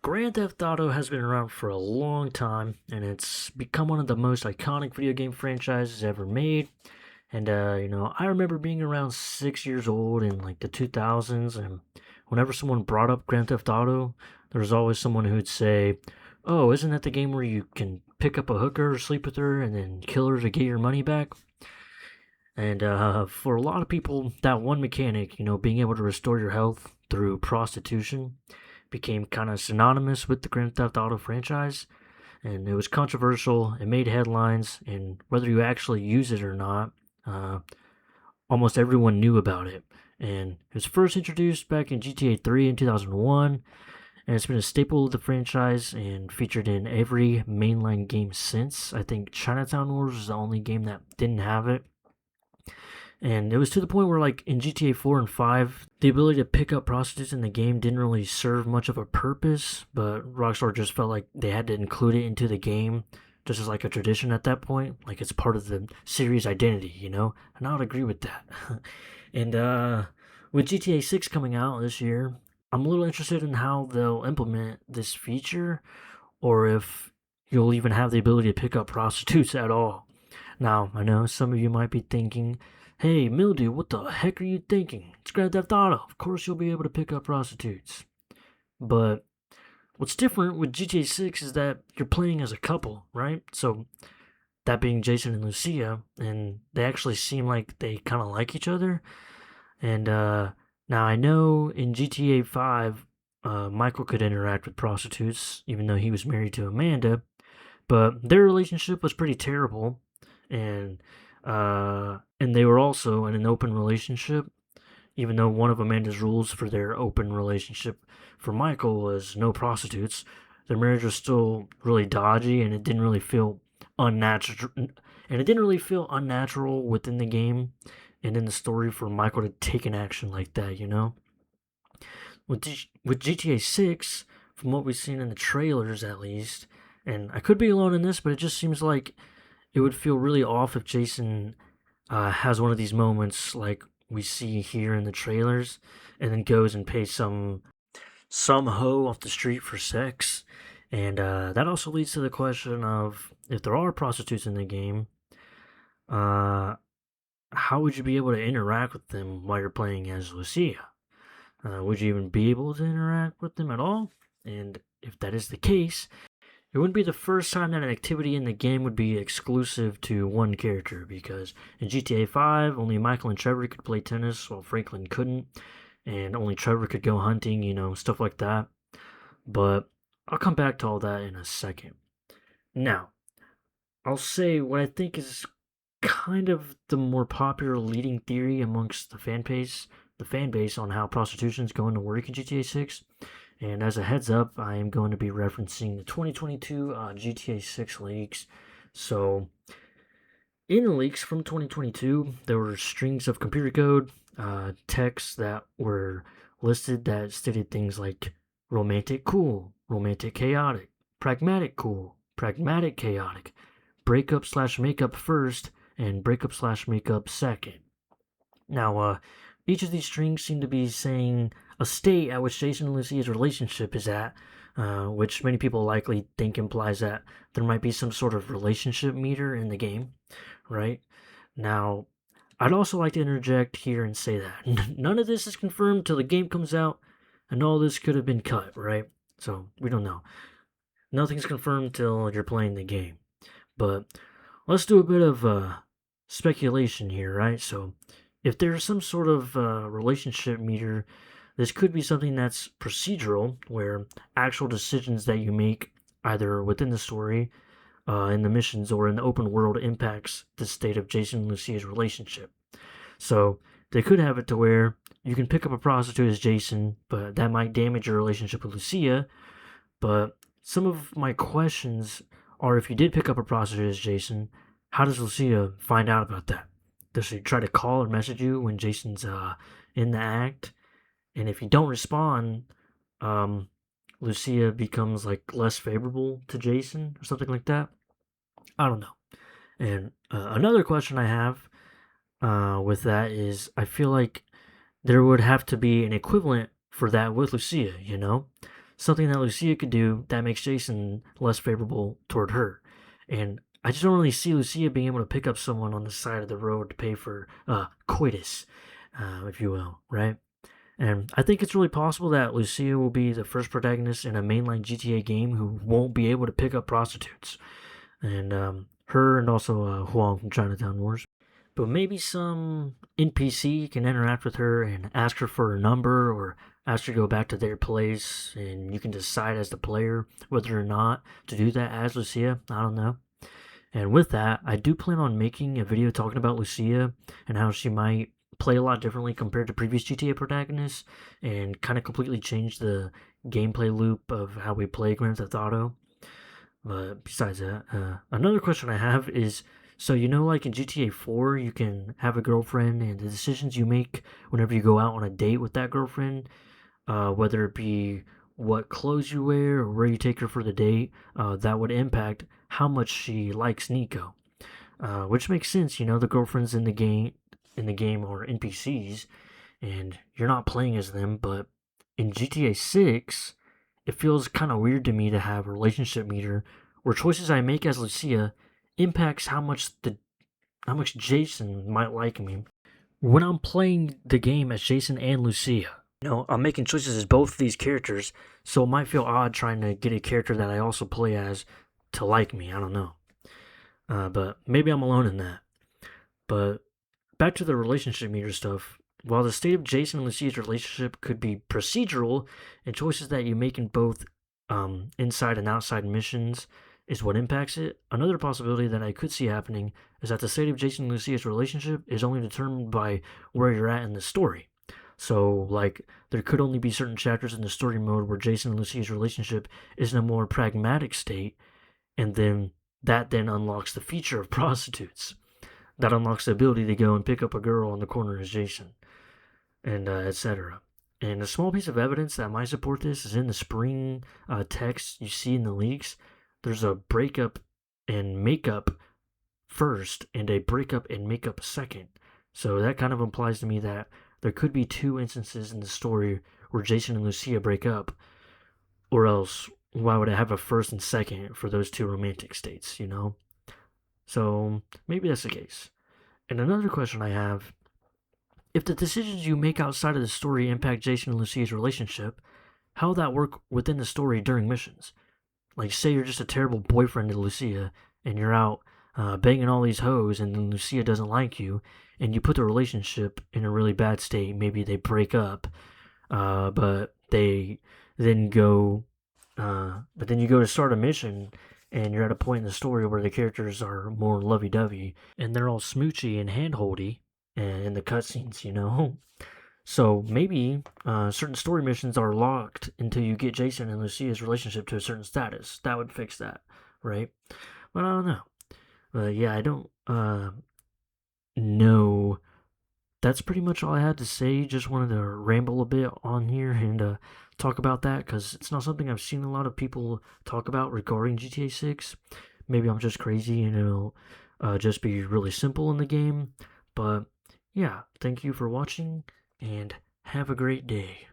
Grand Theft Auto has been around for a long time, and it's become one of the most iconic video game franchises ever made. And I remember being around 6 years old in like the 2000s, and whenever someone brought up Grand Theft Auto, there was always someone who would say, "Oh, isn't that the game where you can pick up a hooker, sleep with her, and then kill her to get your money back?" And for a lot of people, that one mechanic, being able to restore your health through prostitution, became kind of synonymous with the Grand Theft Auto franchise. And it was controversial, it made headlines, and whether you actually use it or not, uh, almost everyone knew about it. And it was first introduced back in GTA 3 in 2001, and it's been a staple of the franchise and featured in every mainline game since. I think Chinatown Wars was the only game that didn't have it. And it was to the point where, like, in GTA 4 and 5, the ability to pick up prostitutes in the game didn't really serve much of a purpose, but Rockstar just felt like they had to include it into the game just as like a tradition at that point. Like, it's part of the series identity. And I would agree with that. And with GTA 6 coming out this year, I'm a little interested in how they'll implement this feature, or if you'll even have the ability to pick up prostitutes at all. Now, I know some of you might be thinking, "Hey, Mildew, what the heck are you thinking? It's Grand Theft Auto. Of course you'll be able to pick up prostitutes." But what's different with GTA 6 is that you're playing as a couple, right? So, that being Jason and Lucia, and they actually seem like they kind of like each other. And now I know in GTA 5, Michael could interact with prostitutes, even though he was married to Amanda, but their relationship was pretty terrible. And they were also in an open relationship, even though one of Amanda's rules for their open relationship for Michael was no prostitutes. Their marriage was still really dodgy, and it didn't really feel unnatural. And it didn't really feel unnatural within the game and in the story for Michael to take an action like that. With GTA 6, from what we've seen in the trailers at least, and I could be alone in this, but it just seems like it would feel really off if Jason has one of these moments like we see here in the trailers, and then goes and pays some hoe off the street for sex. And that also leads to the question of, if there are prostitutes in the game, uh, how would you be able to interact with them while you're playing as Lucia? Would you even be able to interact with them at all? And if that is the case, it wouldn't be the first time that an activity in the game would be exclusive to one character, because in GTA 5, only Michael and Trevor could play tennis while Franklin couldn't, and only Trevor could go hunting, stuff like that. But I'll come back to all that in a second. Now, I'll say what I think is kind of the more popular leading theory amongst the fan base on how prostitution is going to work in GTA 6. And as a heads up, I am going to be referencing the 2022 GTA 6 leaks. So, in the leaks from 2022, there were strings of computer code, texts that were listed that stated things like romantic cool, romantic chaotic, pragmatic cool, pragmatic chaotic, breakup slash makeup first, and breakup slash makeup second. Now, each of these strings seem to be saying a state at which Jason and Lucia's relationship is at, which many people likely think implies that there might be some sort of relationship meter in the game, right? Now, I'd also like to interject here and say that none of this is confirmed till the game comes out, and all this could have been cut, right? So, we don't know. Nothing's confirmed till you're playing the game. But let's do a bit of speculation here, right? So, if there's some sort of relationship meter, this could be something that's procedural, where actual decisions that you make, either within the story, in the missions, or in the open world, impacts the state of Jason and Lucia's relationship. So they could have it to where you can pick up a prostitute as Jason, but that might damage your relationship with Lucia. But some of my questions are, if you did pick up a prostitute as Jason, how does Lucia find out about that? Does she try to call or message you when Jason's in the act? And if you don't respond, Lucia becomes like less favorable to Jason or something like that. I don't know. And another question I have with that is, I feel like there would have to be an equivalent for that with Lucia. something that Lucia could do that makes Jason less favorable toward her. And I just don't really see Lucia being able to pick up someone on the side of the road to pay for coitus, if you will, right? And I think it's really possible that Lucia will be the first protagonist in a mainline GTA game who won't be able to pick up prostitutes. And her and also Huang from Chinatown Wars. But maybe some NPC can interact with her and ask her for a number or ask her to go back to their place, and you can decide as the player whether or not to do that as Lucia. I don't know. And with that, I do plan on making a video talking about Lucia and how she might play a lot differently compared to previous GTA protagonists and kind of completely change the gameplay loop of how we play Grand Theft Auto. But besides that, another question I have is, so like in GTA 4, you can have a girlfriend, and the decisions you make whenever you go out on a date with that girlfriend, whether it be what clothes you wear or where you take her for the date, that would impact how much she likes Nico. Which makes sense, the girlfriends in the game are NPCs, and you're not playing as them. But in GTA 6, it feels kind of weird to me to have a relationship meter where choices I make as Lucia impacts how much Jason might like me when I'm playing the game as Jason and Lucia. I'm making choices as both of these characters, so it might feel odd trying to get a character that I also play as to like me. I don't know. But maybe I'm alone in that. But back to the relationship meter stuff. While the state of Jason and Lucia's relationship could be procedural, and choices that you make in both inside and outside missions is what impacts it, another possibility that I could see happening is that the state of Jason and Lucia's relationship is only determined by where you're at in the story. So, there could only be certain chapters in the story mode where Jason and Lucia's relationship is in a more pragmatic state, and then that then unlocks the feature of prostitutes. That unlocks the ability to go and pick up a girl on the corner as Jason, and etc. And a small piece of evidence that might support this is in the spring text you see in the leaks. There's a breakup and makeup first, and a breakup and makeup second. So that kind of implies to me that there could be two instances in the story where Jason and Lucia break up, or else why would I have a first and second for those two romantic states, So maybe that's the case. And another question I have, if the decisions you make outside of the story impact Jason and Lucia's relationship, how will that work within the story during missions? Like, say you're just a terrible boyfriend to Lucia, and you're out banging all these hoes, and then Lucia doesn't like you, and you put the relationship in a really bad state. Maybe they break up, but they then go, but then you go to start a mission, and you're at a point in the story where the characters are more lovey-dovey, and they're all smoochy and hand-holdy in the cutscenes. So maybe certain story missions are locked until you get Jason and Lucia's relationship to a certain status. That would fix that, right? But I don't know. Yeah, I don't know. That's pretty much all I had to say. Just wanted to ramble a bit on here and talk about that, because it's not something I've seen a lot of people talk about regarding GTA 6. Maybe I'm just crazy and it'll just be really simple in the game. But yeah, thank you for watching, and have a great day.